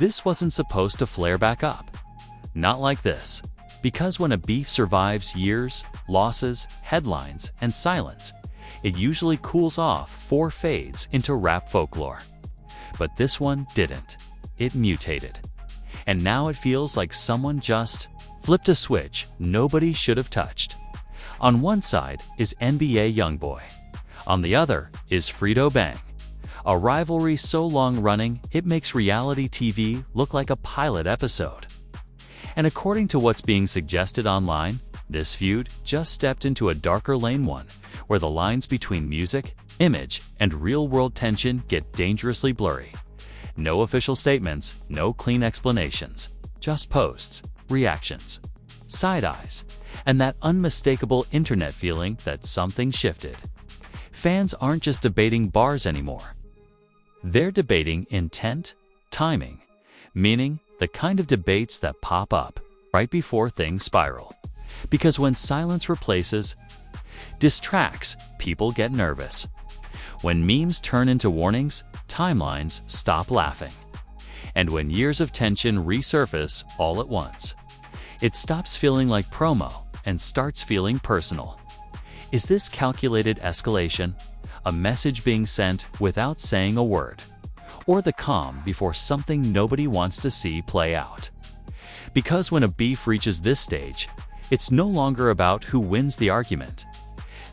this wasn't supposed to flare back up. Not like this. Because when a beef survives years, losses, headlines, and silence, it usually cools off or fades into rap folklore. But this one didn't. It mutated. And now it feels like someone just flipped a switch nobody should have touched. On one side is NBA YoungBoy. On the other is Fredo Bang. A rivalry so long-running, it makes reality TV look like a pilot episode. And according to what's being suggested online, this feud just stepped into a darker lane, one where the lines between music, image, and real-world tension get dangerously blurry. No official statements, no clean explanations, just posts, reactions, side eyes, and that unmistakable internet feeling that something shifted. Fans aren't just debating bars anymore. They're debating intent, timing, meaning the kind of debates that pop up right before things spiral. Because when silence replaces diss tracks, people get nervous. When memes turn into warnings, timelines stop laughing. And when years of tension resurface all at once, it stops feeling like promo and starts feeling personal. Is this calculated escalation? A message being sent without saying a word? Or the calm before something nobody wants to see play out? Because when a beef reaches this stage, it's no longer about who wins the argument.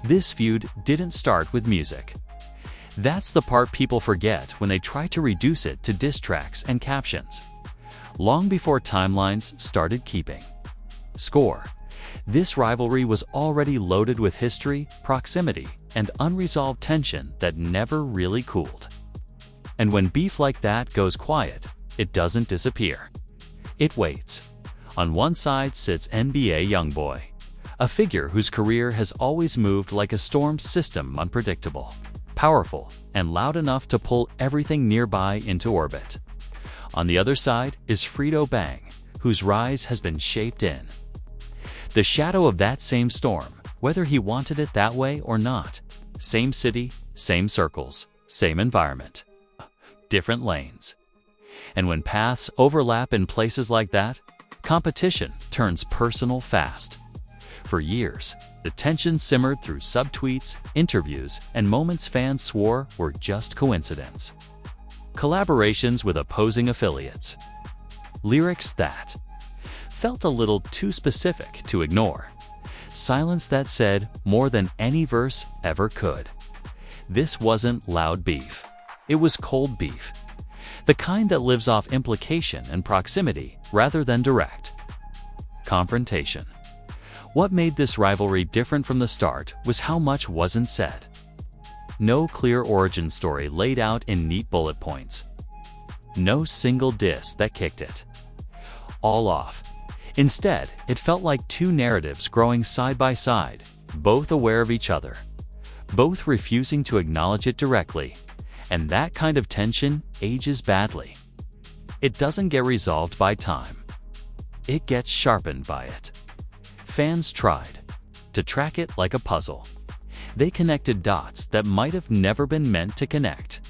This feud didn't start with music. That's the part people forget when they try to reduce it to diss tracks and captions. Long before timelines started keeping score, this rivalry was already loaded with history, proximity, and unresolved tension that never really cooled. And when beef like that goes quiet, it doesn't disappear. It waits. On one side sits NBA YoungBoy, a figure whose career has always moved like a storm system, unpredictable, powerful, and loud enough to pull everything nearby into orbit. On the other side is Fredo Bang, whose rise has been shaped in the shadow of that same storm, whether he wanted it that way or not. Same city, same circles, same environment, different lanes. And when paths overlap in places like that, competition turns personal fast. For years, the tension simmered through subtweets, interviews, and moments fans swore were just coincidence. Collaborations with opposing affiliates. Lyrics that felt a little too specific to ignore. Silence that said more than any verse ever could. This wasn't loud beef. It was cold beef. The kind that lives off implication and proximity rather than direct confrontation. What made this rivalry different from the start was how much wasn't said. No clear origin story laid out in neat bullet points. No single diss that kicked it all off. Instead, it felt like two narratives growing side by side, both aware of each other, both refusing to acknowledge it directly. And that kind of tension ages badly. It doesn't get resolved by time. It gets sharpened by it. Fans tried to track it like a puzzle. They connected dots that might have never been meant to connect.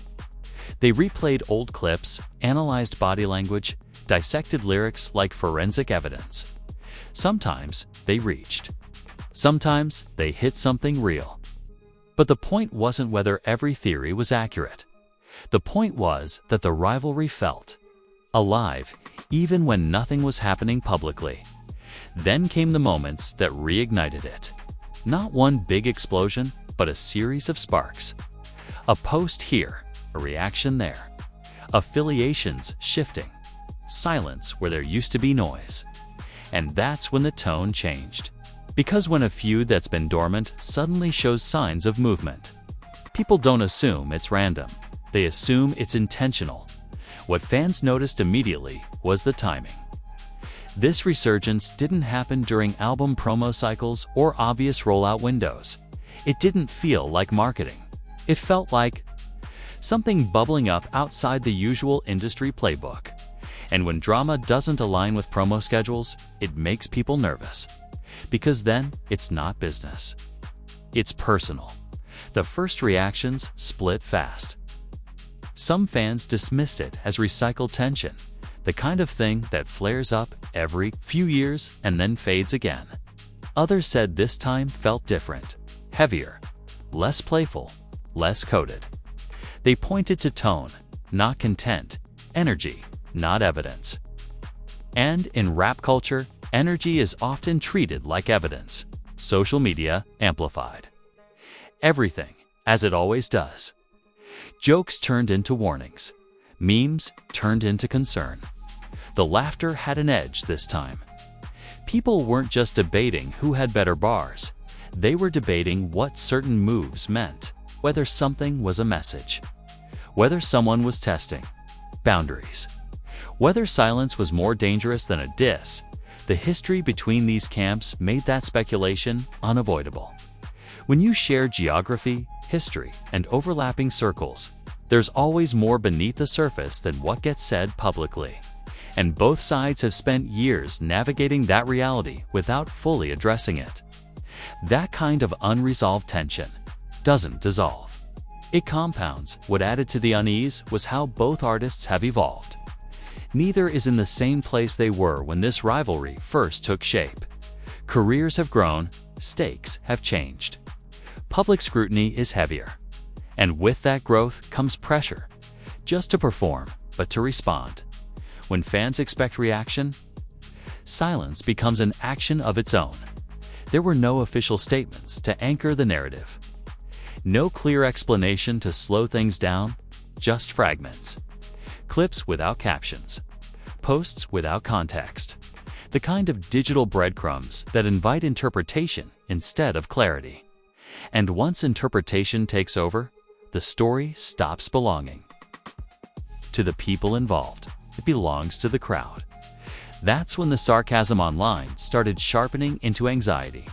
They replayed old clips, analyzed body language, dissected lyrics like forensic evidence. Sometimes they reached. Sometimes they hit something real. But the point wasn't whether every theory was accurate. The point was that the rivalry felt alive, even when nothing was happening publicly. Then came the moments that reignited it. Not one big explosion, but a series of sparks. A post here, a reaction there. Affiliations shifting. Silence where there used to be noise. And that's when the tone changed. Because when a feud that's been dormant suddenly shows signs of movement, people don't assume it's random. They assume it's intentional. What fans noticed immediately was the timing. This resurgence didn't happen during album promo cycles or obvious rollout windows. It didn't feel like marketing. It felt like something bubbling up outside the usual industry playbook. And when drama doesn't align with promo schedules, it makes people nervous. Because then it's not business. It's personal. The first reactions split fast. Some fans dismissed it as recycled tension, the kind of thing that flares up every few years and then fades again. Others said this time felt different, heavier, less playful, less coded. They pointed to tone, not content, energy, not evidence. And in rap culture, energy is often treated like evidence. Social media amplified everything, as it always does. Jokes turned into warnings. Memes turned into concern. The laughter had an edge this time. People weren't just debating who had better bars. They were debating what certain moves meant, whether something was a message, whether someone was testing boundaries, whether silence was more dangerous than a diss. The history between these camps made that speculation unavoidable. When you share geography, history, and overlapping circles, there's always more beneath the surface than what gets said publicly. And both sides have spent years navigating that reality without fully addressing it. That kind of unresolved tension doesn't dissolve. It compounds. What added to the unease was how both artists have evolved. Neither is in the same place they were when this rivalry first took shape. Careers have grown, stakes have changed. Public scrutiny is heavier. And with that growth comes pressure, just to perform, but to respond. When fans expect reaction, silence becomes an action of its own. There were no official statements to anchor the narrative. No clear explanation to slow things down, just fragments. Clips without captions. Posts without context. The kind of digital breadcrumbs that invite interpretation instead of clarity. And once interpretation takes over, the story stops belonging to the people involved. It belongs to the crowd. That's when the sarcasm online started sharpening into anxiety.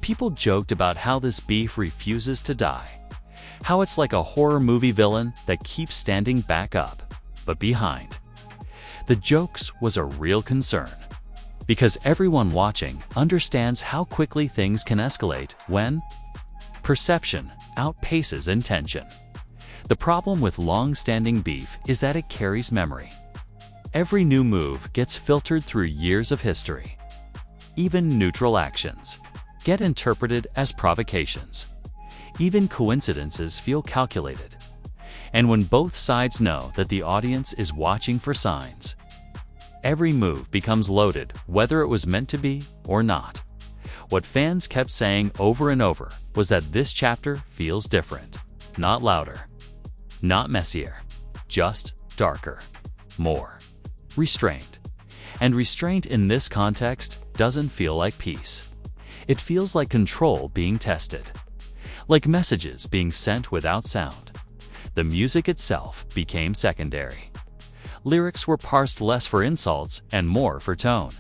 People joked about how this beef refuses to die, how it's like a horror movie villain that keeps standing back up, but behind. The jokes was a real concern, because everyone watching understands how quickly things can escalate when perception outpaces intention. The problem with long-standing beef is that it carries memory. Every new move gets filtered through years of history. Even neutral actions get interpreted as provocations. Even coincidences feel calculated. And when both sides know that the audience is watching for signs, every move becomes loaded, whether it was meant to be or not. What fans kept saying over and over was that this chapter feels different, not louder, not messier, just darker, more restrained. And restraint in this context doesn't feel like peace. It feels like control being tested, like messages being sent without sound. The music itself became secondary. Lyrics were parsed less for insults and more for tone.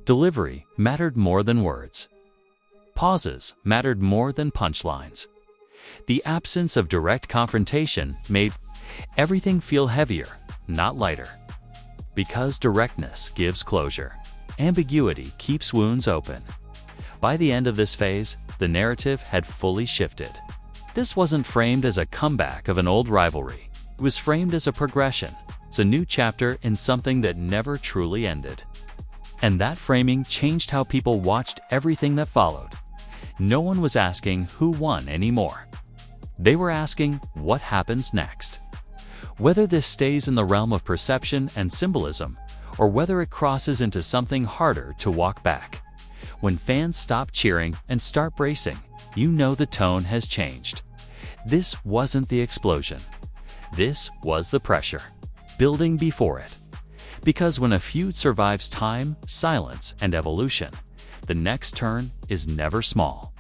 Delivery mattered more than words. Pauses mattered more than punchlines. The absence of direct confrontation made everything feel heavier, not lighter. Because directness gives closure, ambiguity keeps wounds open. By the end of this phase, the narrative had fully shifted. This wasn't framed as a comeback of an old rivalry. It was framed as a progression. It's a new chapter in something that never truly ended. And that framing changed how people watched everything that followed. No one was asking who won anymore. They were asking what happens next. Whether this stays in the realm of perception and symbolism, or whether it crosses into something harder to walk back. When fans stop cheering and start bracing, you know the tone has changed. This wasn't the explosion. This was the pressure, building before it. Because when a feud survives time, silence, and evolution, the next turn is never small.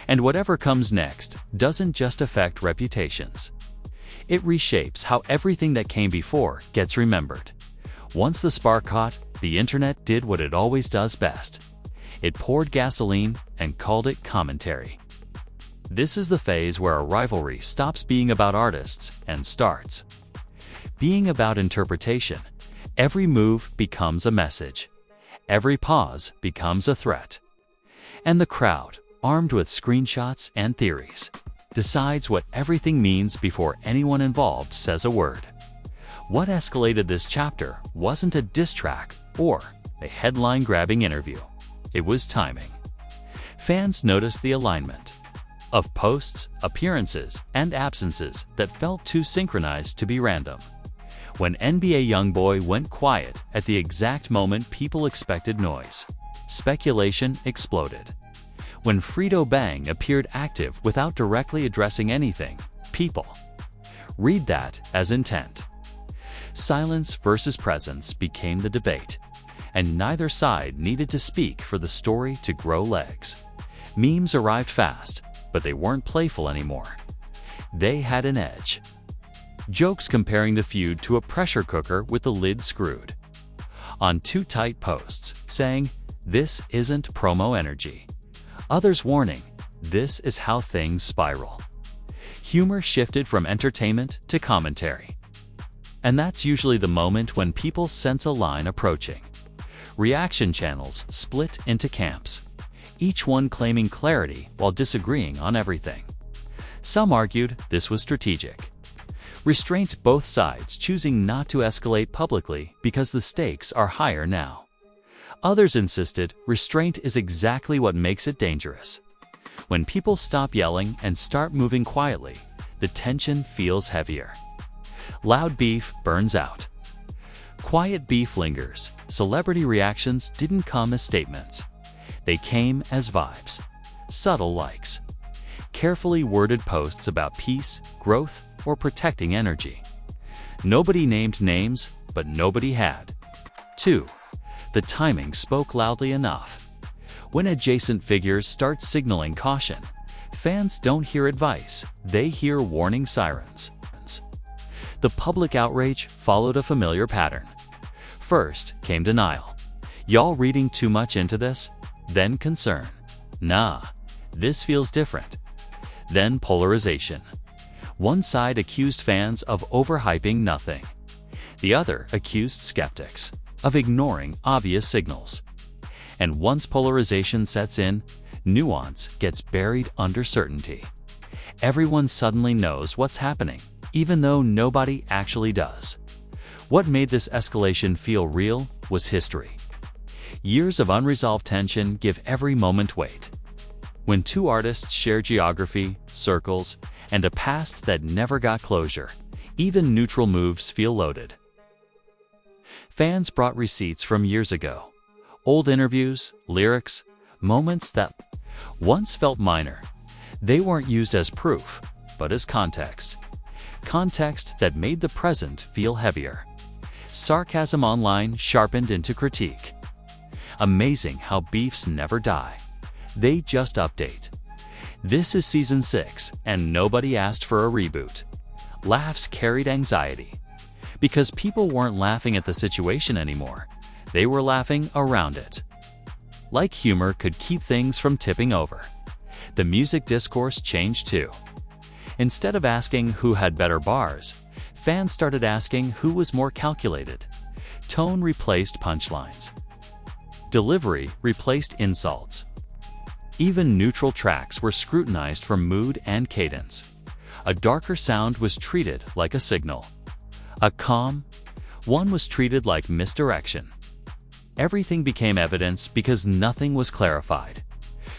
And whatever comes next doesn't just affect reputations. It reshapes how everything that came before gets remembered. Once the spark caught, the internet did what it always does best. It poured gasoline and called it commentary. This is the phase where a rivalry stops being about artists and starts being about interpretation. Every move becomes a message. Every pause becomes a threat. And the crowd, armed with screenshots and theories, decides what everything means before anyone involved says a word. What escalated this chapter wasn't a diss track or a headline-grabbing interview. It was timing. Fans noticed the alignment of posts, appearances, and absences that felt too synchronized to be random. When NBA YoungBoy went quiet at the exact moment people expected noise, speculation exploded. When Fredo Bang appeared active without directly addressing anything, people read that as intent. Silence versus presence became the debate, and neither side needed to speak for the story to grow legs. Memes arrived fast, but they weren't playful anymore. They had an edge. Jokes comparing the feud to a pressure cooker with the lid screwed on two tight posts, saying, "This isn't promo energy." Others warning, "This is how things spiral." Humor shifted from entertainment to commentary. And that's usually the moment when people sense a line approaching. Reaction channels split into camps, each one claiming clarity while disagreeing on everything. Some argued this was strategic. Restraint, both sides choosing not to escalate publicly because the stakes are higher now. Others insisted restraint is exactly what makes it dangerous. When people stop yelling and start moving quietly, the tension feels heavier. Loud beef burns out. Quiet beef lingers. Celebrity reactions didn't come as statements. They came as vibes, subtle likes, carefully worded posts about peace, growth, or protecting energy. Nobody named names, but nobody had. 2. The timing spoke loudly enough. When adjacent figures start signaling caution, fans don't hear advice, they hear warning sirens. The public outrage followed a familiar pattern. First came denial. "Y'all reading too much into this?" Then concern. "Nah, this feels different." Then polarization. One side accused fans of overhyping nothing. The other accused skeptics of ignoring obvious signals. And once polarization sets in, nuance gets buried under certainty. Everyone suddenly knows what's happening, even though nobody actually does. What made this escalation feel real was history. Years of unresolved tension give every moment weight. When two artists share geography, circles, and a past that never got closure, even neutral moves feel loaded. Fans brought receipts from years ago. Old interviews, lyrics, moments that once felt minor. They weren't used as proof, but as context. Context that made the present feel heavier. Sarcasm online sharpened into critique. Amazing how beefs never die. They just update. This is season 6, and nobody asked for a reboot. Laughs carried anxiety. Because people weren't laughing at the situation anymore. They were laughing around it. Like humor could keep things from tipping over. The music discourse changed too. Instead of asking who had better bars, fans started asking who was more calculated. Tone replaced punchlines. Delivery replaced insults. Even neutral tracks were scrutinized for mood and cadence. A darker sound was treated like a signal. A calm one was treated like misdirection. Everything became evidence because nothing was clarified.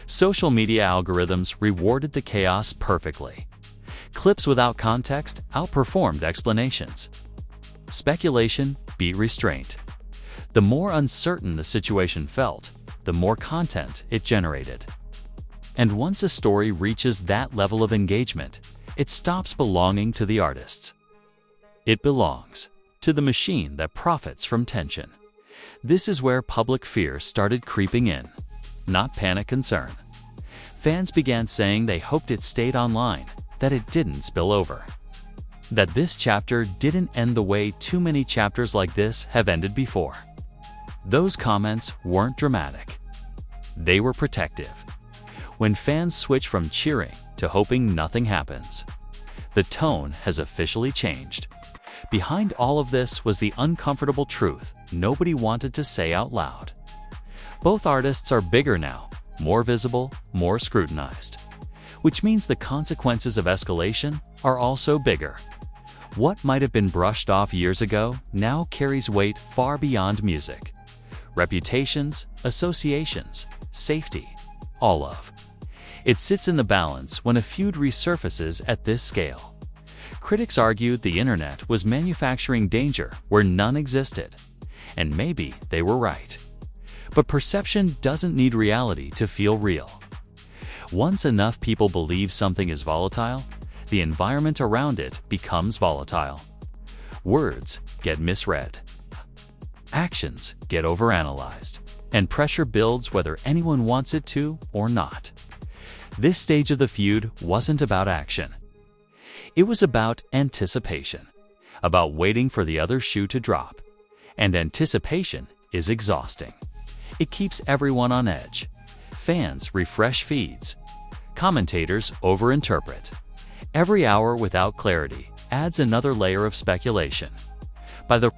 Social media algorithms rewarded the chaos perfectly. Clips without context outperformed explanations. Speculation beat restraint. The more uncertain the situation felt, the more content it generated. And once a story reaches that level of engagement, it stops belonging to the artists. It belongs to the machine that profits from tension. This is where public fear started creeping in, not panic concern. Fans began saying they hoped it stayed online, that it didn't spill over. That this chapter didn't end the way too many chapters like this have ended before. Those comments weren't dramatic. They were protective. When fans switch from cheering to hoping nothing happens, the tone has officially changed. Behind all of this was the uncomfortable truth nobody wanted to say out loud. Both artists are bigger now, more visible, more scrutinized. Which means the consequences of escalation are also bigger. What might have been brushed off years ago now carries weight far beyond music. Reputations, associations, safety, all of. It sits in the balance when a feud resurfaces at this scale. Critics argued the internet was manufacturing danger where none existed, and maybe they were right. But perception doesn't need reality to feel real. Once enough people believe something is volatile, the environment around it becomes volatile. Words get misread. Actions get overanalyzed, and pressure builds whether anyone wants it to or not. This stage of the feud wasn't about action. It was about anticipation, about waiting for the other shoe to drop. And anticipation is exhausting. It keeps everyone on edge. Fans refresh feeds. Commentators overinterpret. Every hour without clarity adds another layer of speculation. By the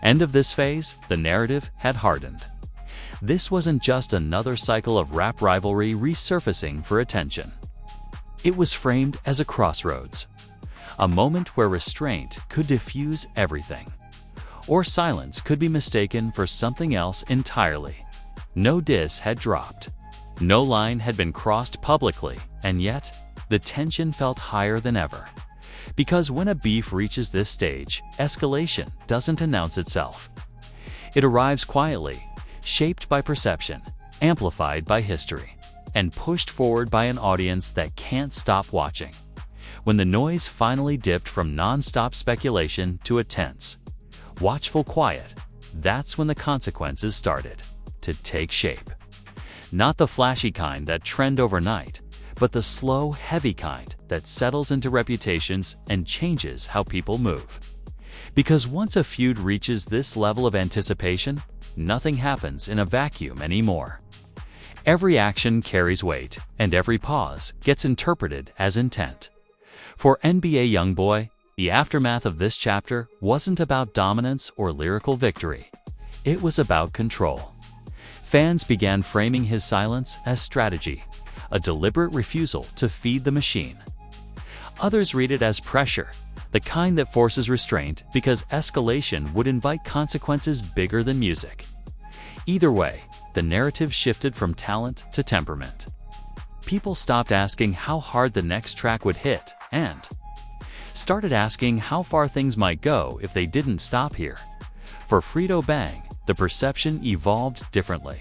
end of this phase, the narrative had hardened. This wasn't just another cycle of rap rivalry resurfacing for attention. It was framed as a crossroads, a moment where restraint could diffuse everything, or silence could be mistaken for something else entirely. No diss had dropped. No line had been crossed publicly, and yet, the tension felt higher than ever. Because when a beef reaches this stage, escalation doesn't announce itself. It arrives quietly, shaped by perception, amplified by history, and pushed forward by an audience that can't stop watching. When the noise finally dipped from non-stop speculation to a tense, watchful quiet, that's when the consequences started to take shape. Not the flashy kind that trend overnight, but the slow, heavy kind that settles into reputations and changes how people move. Because once a feud reaches this level of anticipation, nothing happens in a vacuum anymore. Every action carries weight, and every pause gets interpreted as intent. For NBA YoungBoy, the aftermath of this chapter wasn't about dominance or lyrical victory. It was about control. Fans began framing his silence as strategy, a deliberate refusal to feed the machine. Others read it as pressure, the kind that forces restraint because escalation would invite consequences bigger than music. Either way, the narrative shifted from talent to temperament. People stopped asking how hard the next track would hit and started asking how far things might go if they didn't stop here. For Fredo Bang, the perception evolved differently.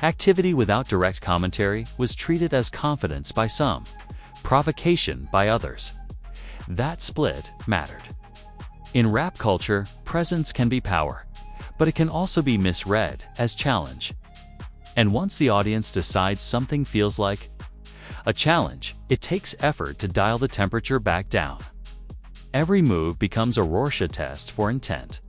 Activity without direct commentary was treated as confidence by some, provocation by others. That split mattered. In rap culture, presence can be power, but it can also be misread as challenge. And once the audience decides something feels like a challenge, it takes effort to dial the temperature back down. Every move becomes a Rorschach test for intent.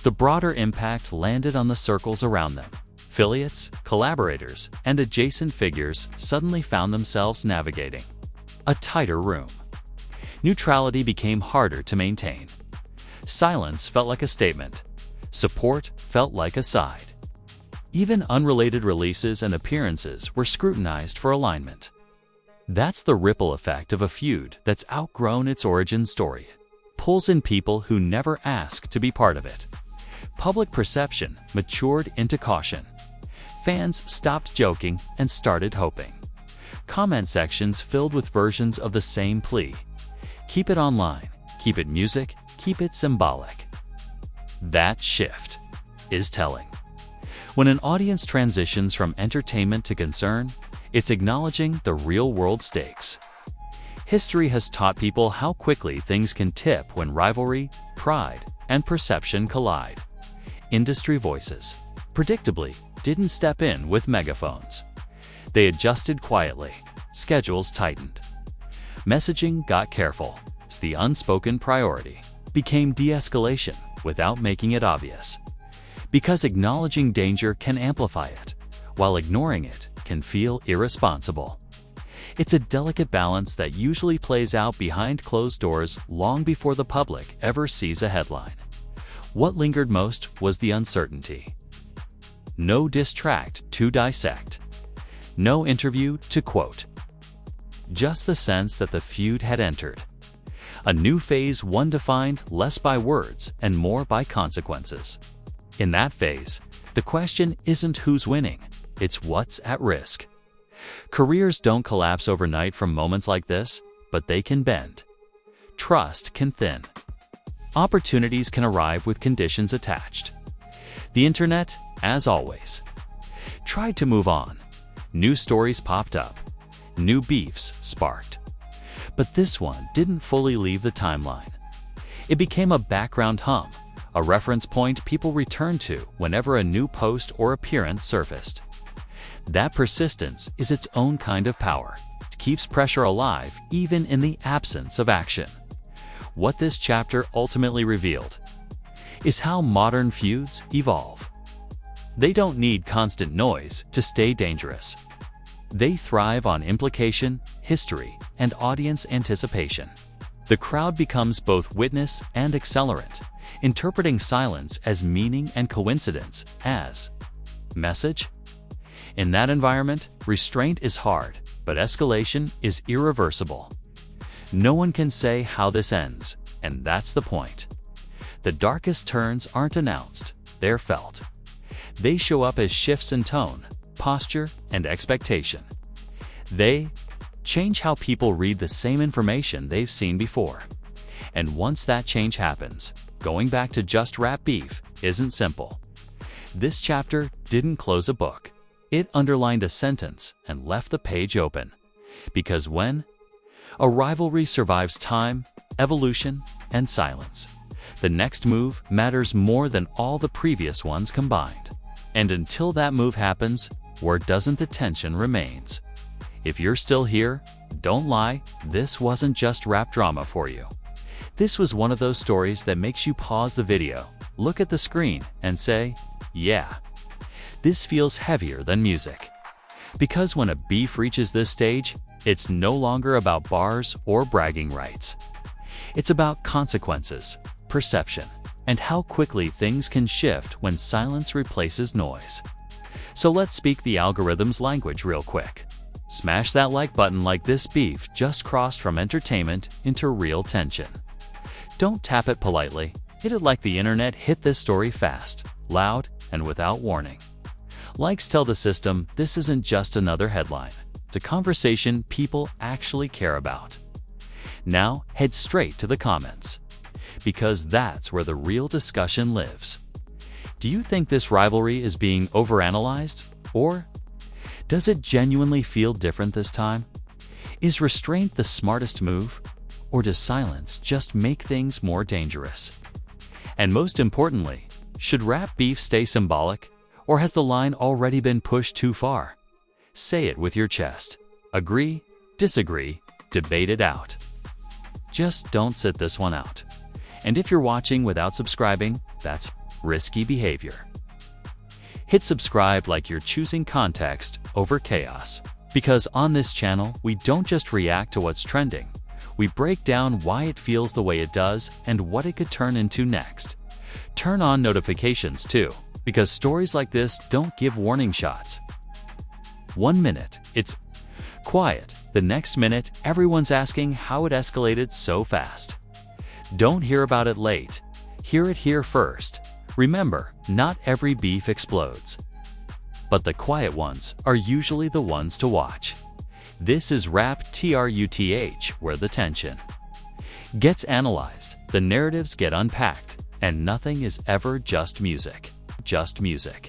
The broader impact landed on the circles around them. Affiliates, collaborators, and adjacent figures suddenly found themselves navigating a tighter room. Neutrality became harder to maintain. Silence felt like a statement. Support felt like a side. Even unrelated releases and appearances were scrutinized for alignment. That's the ripple effect of a feud that's outgrown its origin story. It pulls in people who never asked to be part of it. Public perception matured into caution. Fans stopped joking and started hoping. Comment sections filled with versions of the same plea. Keep it online, keep it music, keep it symbolic. That shift is telling. When an audience transitions from entertainment to concern, it's acknowledging the real-world stakes. History has taught people how quickly things can tip when rivalry, pride, and perception collide. Industry voices, predictably, didn't step in with megaphones. They adjusted quietly, schedules tightened. Messaging got careful, as the unspoken priority became de-escalation without making it obvious. Because acknowledging danger can amplify it, while ignoring it can feel irresponsible. It's a delicate balance that usually plays out behind closed doors long before the public ever sees a headline. What lingered most was the uncertainty. No diss track to dissect. No interview to quote. Just the sense that the feud had entered A new phase, one defined less by words and more by consequences. In that phase, the question isn't who's winning, it's what's at risk. Careers don't collapse overnight from moments like this, but they can bend. Trust can thin. Opportunities can arrive with conditions attached. The internet, as always, tried to move on. New stories popped up. New beefs sparked. But this one didn't fully leave the timeline. It became a background hum, a reference point people returned to whenever a new post or appearance surfaced. That persistence is its own kind of power. It keeps pressure alive even in the absence of action. What this chapter ultimately revealed is how modern feuds evolve. They don't need constant noise to stay dangerous. They thrive on implication, history, and audience anticipation. The crowd becomes both witness and accelerant, interpreting silence as meaning and coincidence as message. In that environment, restraint is hard, but escalation is irreversible. No one can say how this ends, and that's the point. The darkest turns aren't announced, they're felt. They show up as shifts in tone, posture, and expectation. They change how people read the same information they've seen before. And once that change happens, going back to just rap beef isn't simple. This chapter didn't close a book. It underlined a sentence and left the page open. Because when a rivalry survives time, evolution, and silence, the next move matters more than all the previous ones combined. And until that move happens, where doesn't the tension remains? If you're still here, don't lie, this wasn't just rap drama for you. This was one of those stories that makes you pause the video, look at the screen, and say, yeah, this feels heavier than music. Because when a beef reaches this stage, it's no longer about bars or bragging rights. It's about consequences, perception, and how quickly things can shift when silence replaces noise. So let's speak the algorithm's language real quick. Smash that like button like this beef just crossed from entertainment into real tension. Don't tap it politely, hit it like the internet hit this story fast, loud, and without warning. Likes tell the system this isn't just another headline. It's a conversation people actually care about. Now head straight to the comments, because that's where the real discussion lives. Do you think this rivalry is being overanalyzed? Or does it genuinely feel different this time? Is restraint the smartest move? Or does silence just make things more dangerous? And most importantly, should rap beef stay symbolic? Or has the line already been pushed too far? Say it with your chest. Agree, disagree, debate it out. Just don't sit this one out. And if you're watching without subscribing, that's risky behavior. Hit subscribe like you're choosing context over chaos. Because on this channel, we don't just react to what's trending. We break down why it feels the way it does and what it could turn into next. Turn on notifications too, because stories like this don't give warning shots. 1 minute, it's quiet. The next minute, everyone's asking how it escalated so fast. Don't hear about it late. Hear it here first. Remember, not every beef explodes. But the quiet ones are usually the ones to watch. This is Rap Truth, where the tension gets analyzed, the narratives get unpacked, and nothing is ever just music. Just music.